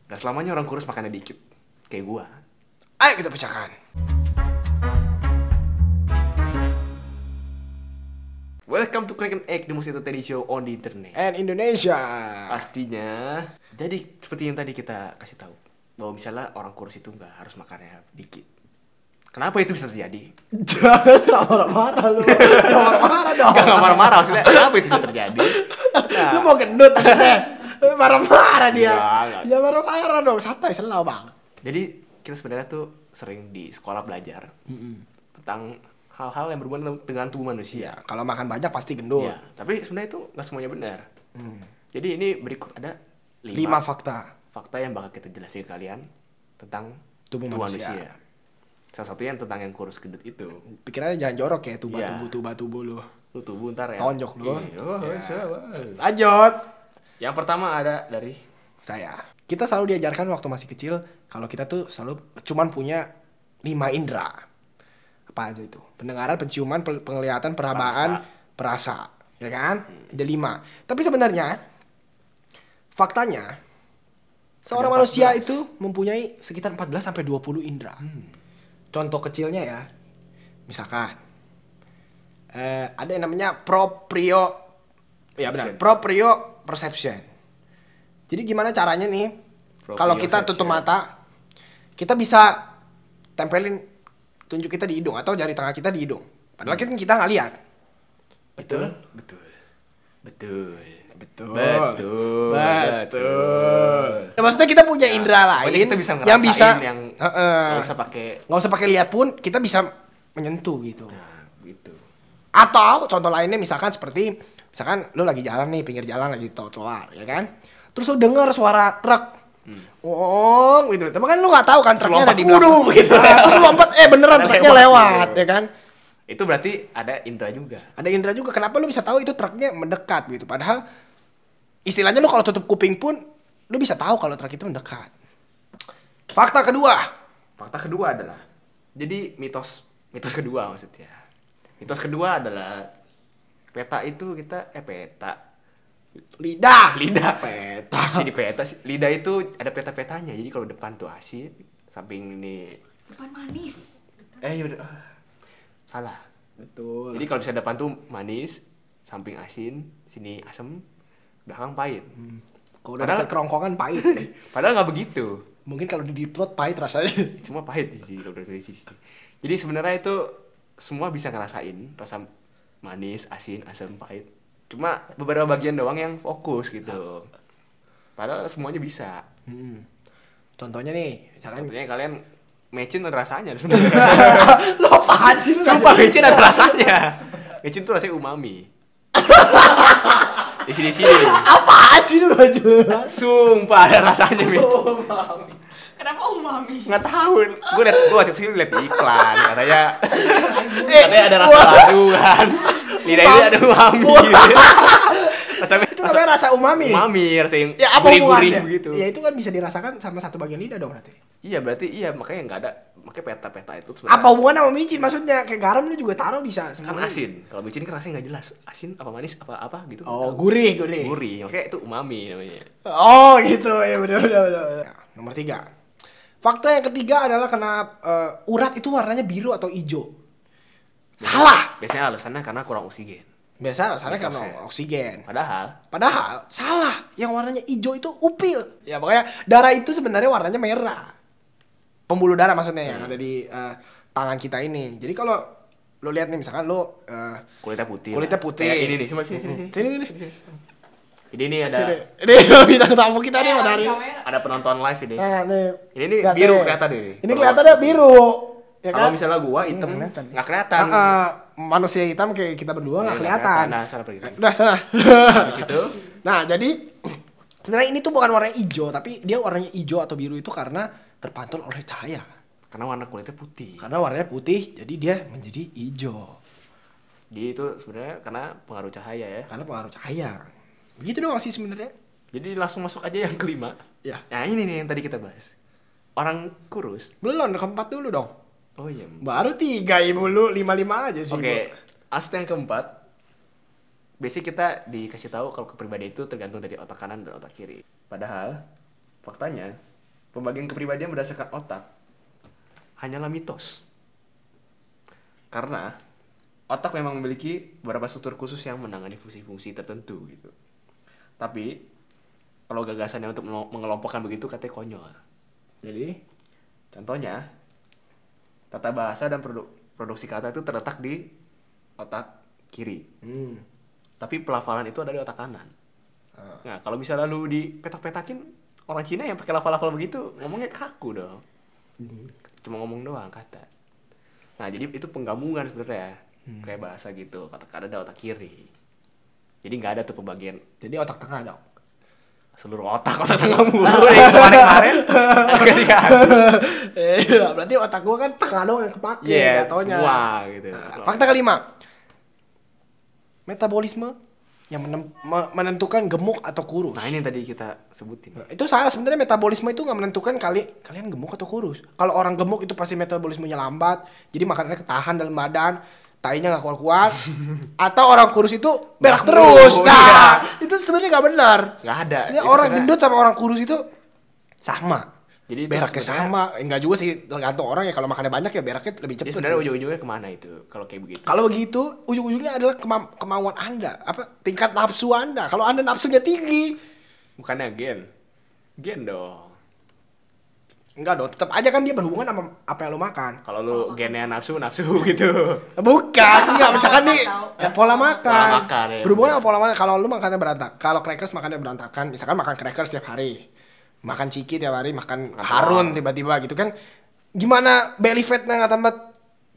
Gak selamanya orang kurus makannya dikit. Kayak gua. Ayo kita pecahkan. Welcome to Crack and Egg, the most entertaining show on the internet. And Indonesia. Pastinya. Jadi seperti yang tadi kita kasih tahu, bahwa misalnya orang kurus itu nggak harus makannya dikit. Kenapa itu bisa terjadi? Jangan marah-marah lu. Jangan marah dong. Gak marah-marah, maksudnya kenapa itu bisa terjadi? Nah, Lu mau gendut maksudnya. Marah-marah dia. Enggak. Jangan marah-marah dong. Santai, selalu bang. jadi kita sebenarnya tuh sering di sekolah belajar tentang hal-hal yang berhubungan dengan tubuh manusia. Kalau makan banyak pasti gendut. Ya, tapi sebenarnya itu nggak semuanya benar. Jadi ini berikut ada 5 fakta. fakta yang bakal kita jelasin ke kalian tentang Tubuh manusia. Salah satunya tentang yang kurus gendut itu. Pikirannya jangan jorok ya Iya. tubuh lu. Lu tubuh ntar ya. Tonjok lu. Iya. Ya. Lanjut. Yang pertama ada dari Saya. Kita selalu diajarkan waktu masih kecil kalau kita tuh selalu cuman punya 5 indera. Apa aja itu? Pendengaran, penciuman, penglihatan, perabaan, perasa. Ya kan? Ada 5. Tapi sebenarnya faktanya seorang manusia itu mempunyai sekitar 14 sampai 20 indera. Contoh kecilnya ya. Misalkan ada yang namanya proprioception. Jadi gimana caranya nih? Kalau kita tutup mata, kita bisa tempelin tunjuk kita di hidung atau jari tengah kita di hidung. Padahal kan kita nggak lihat. betul. Ya, maksudnya kita punya indera Pokoknya lain kita bisa yang bisa yang nggak usah pakai lihat pun kita bisa menyentuh gitu. nah, gitu. Atau contoh lainnya misalkan seperti lu lagi jalan nih pinggir jalan lagi trotoar ya kan, terus lu dengar suara truk, gitu. Tapi kan lu nggak tahu kan truknya ada di belakang gitu. Terus lu lompat, beneran truknya lewat ya kan. Itu berarti ada indera juga. Ada indera juga. Kenapa lu bisa tahu itu truknya mendekat gitu? Padahal istilahnya lu kalau tutup kuping pun lu bisa tahu kalau truk itu mendekat. Fakta kedua Adalah jadi mitos kedua maksudnya. Mitos kedua adalah peta itu lidah. Peta. Jadi peta lidah itu ada peta-petanya. Jadi kalau depan tuh asin, samping ini Depan manis. iya bener. Salah. Betul. Jadi kalau bisa depan tuh manis, samping asin, sini asam, belakang pahit. Kalau udah dekat kerongkongan pahit. Padahal nggak begitu. Mungkin kalau di deep throat pahit rasanya. Cuma pahit sih kalau dari sisi. Jadi sebenarnya itu semua bisa ngerasain rasa manis, asin, asam, pahit. Cuma beberapa bagian doang yang fokus gitu. Padahal semuanya bisa. Contohnya nih, misalkan Contohnya kalian mecin ada rasanya sebenarnya. lo apa aja lu? Sumpah mecin ada rasanya. Mecin tuh rasanya umami. Di sini. Apa aja lu gak jelas? Sumpah ada rasanya mecin. Kenapa umami? Nggak tahu. Gue waktu itu liat di iklan katanya ada rasa madu kan. Lidah ini ada umami. Itu namanya rasa umami. Umami, rasa yang Ya apa gurih-gurih hubungannya? begitu. Ya itu kan bisa dirasakan sama satu bagian lidah dong berarti. Iya berarti makanya nggak ada peta-peta itu sebenarnya. Apa hubungannya sama micin maksudnya? Kayak garam lu juga taruh bisa Kan semuanya. asin. Kalau micin kan rasanya nggak jelas. Asin apa manis apa gitu. Oh, Nggak tahu. gurih. Gurih. Makanya itu umami namanya. Oh, gitu. Ya benar. Nomor 3. Fakta yang ketiga adalah urat itu warnanya biru atau hijau. Salah. Biasanya alasannya karena kurang oksigen. Biasa alasannya Mitosnya. karena oksigen. Padahal Salah. Yang warnanya hijau itu upil. Ya makanya darah itu sebenarnya warnanya merah. Pembuluh darah maksudnya yang ada di tangan kita ini. Jadi kalau lo lihat nih misalkan lo kulitnya putih. Kulitnya putih. Kayak ini nih, sini. sini. Ini ada Ini bintang tamu kita nih pada hari ini. ada penonton live ini. Nah, nih. Ini Lihat biru deh. kelihatan deh. Ini kelihatannya biru. Ya Kalau kan? misalnya gua hitam kelihatan. nggak kelihatan. Manusia hitam kayak kita berdua nggak Nggak kelihatan. Nah, sana pergi. Udah sana. Habis itu Nah, jadi sebenarnya ini tuh bukan warnanya hijau, tapi dia warnanya hijau atau biru itu karena terpantul oleh cahaya. karena warna kulitnya putih. Karena warnanya putih, jadi dia menjadi hijau. Jadi itu sebenarnya karena pengaruh cahaya ya. Karena pengaruh cahaya. Begitu doang sih sebenarnya. Jadi langsung masuk aja yang kelima. Ya. Nah ini nih yang tadi kita bahas. Orang kurus. Belum, keempat dulu dong. Oh iya. Baru 3 ibu lu, 5-5 aja sih. Oke, aspek yang keempat. Biasanya kita dikasih tahu kalau kepribadian itu tergantung dari otak kanan dan otak kiri. Padahal faktanya pembagian kepribadian berdasarkan otak hanyalah mitos. Karena otak memang memiliki beberapa struktur khusus yang menangani fungsi-fungsi tertentu gitu. Tapi kalau gagasannya untuk mengelompokkan begitu katanya konyol. Jadi Contohnya, tata bahasa dan produksi kata itu terletak di otak kiri. Tapi pelafalan itu ada di otak kanan. Nah, kalau misalnya lu dipetak-petakin, orang Cina yang pakai lafal-lafal begitu ngomongnya kaku dong. Cuma ngomong doang kata. Nah, jadi itu penggabungan sebenarnya. Kayak bahasa gitu, kata-kata ada otak kiri. Jadi nggak ada tuh pembagian. Jadi otak tengah dong. Seluruh otak tengah mulu yang kemarin-kemarin. Berarti otak gua kan tengah dong yang kepake. Iya, jatuhnya. semua gitu. Fakta kelima. Metabolisme yang menentukan gemuk atau kurus. Nah, ini yang tadi kita sebutin. Itu salah, sebenarnya metabolisme itu nggak menentukan kalian gemuk atau kurus. Kalau orang gemuk itu pasti metabolismenya lambat, jadi makanannya ketahan dalam badan, tainya nggak kuat-kuat. Atau orang kurus itu berak terus. Nah, itu sebenarnya nggak benar. Nggak ada. Ini orang gendut sama orang kurus itu sama. Jadi itu Beraknya sama, enggak juga sih, tergantung orang ya. Kalau makannya banyak ya beraknya lebih Jadi cepat sebenarnya sih. ujung-ujungnya kemana itu kalau kayak begitu? Kalau begitu, ujung-ujungnya adalah kemauan Anda, tingkat nafsu Anda. Kalau Anda nafsunya tinggi, Bukannya gen dong. enggak dong, tetap aja kan dia berhubungan sama apa yang lo makan. Kalau lu gennya nafsu gitu. Bukan, enggak, misalkan nih Tahu. pola makan. Pola makan, ya, Berhubungan sama pola makan. Kalau lu makannya berantakan, kalau crackers makannya berantakan, misalkan makan crackers setiap hari. Makan ciki tiap hari, makan harun tiba-tiba gitu kan. Gimana belly fatnya nggak tambah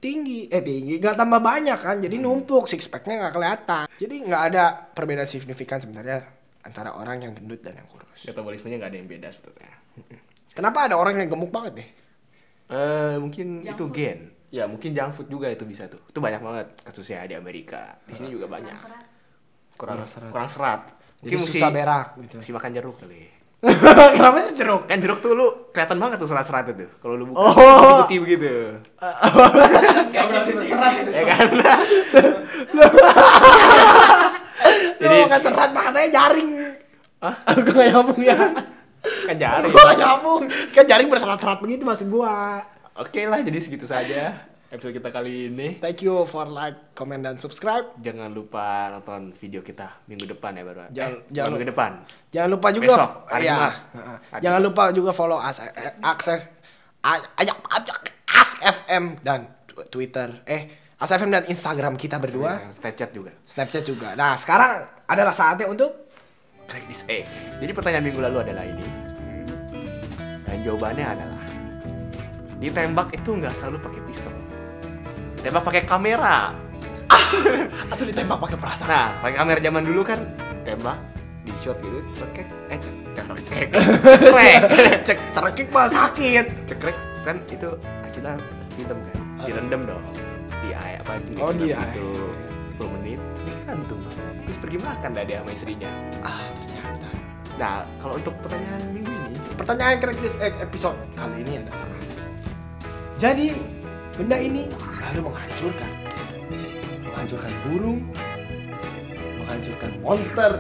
tinggi, nggak tambah banyak kan, jadi numpuk, six packnya nggak kelihatan. Jadi nggak ada perbedaan signifikan sebenarnya antara orang yang gendut dan yang kurus. Metabolismenya nggak ada yang beda sebenarnya. Kenapa ada orang yang gemuk banget nih? Mungkin Junk itu food. gen. Ya mungkin junk food juga itu bisa tuh. Itu banyak banget kasusnya di Amerika. Di sini juga banyak. Kurang serat. Kurang serat. Jadi Mungkin susah berak gitu. mesti makan jeruk kali. Kenapa sih jeruk? Kan jeruk tuh lu kelihatan banget tuh serat-seratnya tuh. Kalau lu buka Oh. putih begitu. Gak berarti serat itu. Ya kan? Jadi nggak serat makannya jaring. Hah? Gue nggak nyambung ya. Kan jaring. Gue nggak nyambung. Kan jaring berserat-serat begitu maksud gua. Oke lah, jadi segitu saja episode kita kali ini. Thank you for like, comment, dan subscribe. Jangan lupa nonton video kita minggu depan ya baru. Jangan minggu depan. Jangan lupa juga Besok, hari ya. Jumat. Jangan lupa juga follow akses Ask FM dan Twitter. Ask FM dan Instagram kita berdua. Snapchat juga. Snapchat juga. Nah, sekarang adalah saatnya untuk Crack this egg. Jadi pertanyaan minggu lalu adalah ini. Dan jawabannya adalah ditembak itu nggak selalu pakai pistol. Tembak pakai kamera. atau ditembak pakai perasaan. Nah, pakai kamera zaman dulu kan tembak di shot gitu, cekrek, cekrek, Cek cerekik mah sakit. cekrek kan itu hasilnya film kan, direndam dong di air apa Oh, di air. itu 10 menit terus gantung terus pergi makan dah dia sama istrinya. Ternyata. Nah, kalau untuk pertanyaan minggu ini, Pertanyaan Crack This Egg episode kali ini adalah, jadi benda ini selalu menghancurkan burung, menghancurkan monster,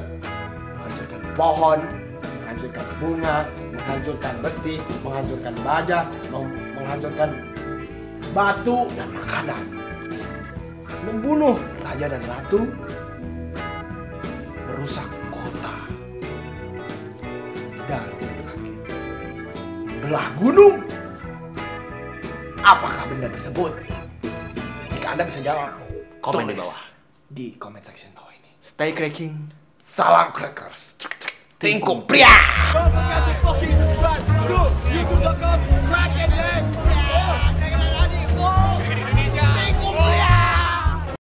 menghancurkan pohon, menghancurkan bunga, menghancurkan besi, menghancurkan baja, menghancurkan batu dan makanan, membunuh raja dan ratu, merusak kota, dan terakhir belah gunung. Apakah benda tersebut? Jika Anda bisa jawab, Komen di tulis bawah. di comment section bawah ini. stay cracking. Salam crackers. Tingkum pria. Don't forget to fucking subscribe to YouTube.com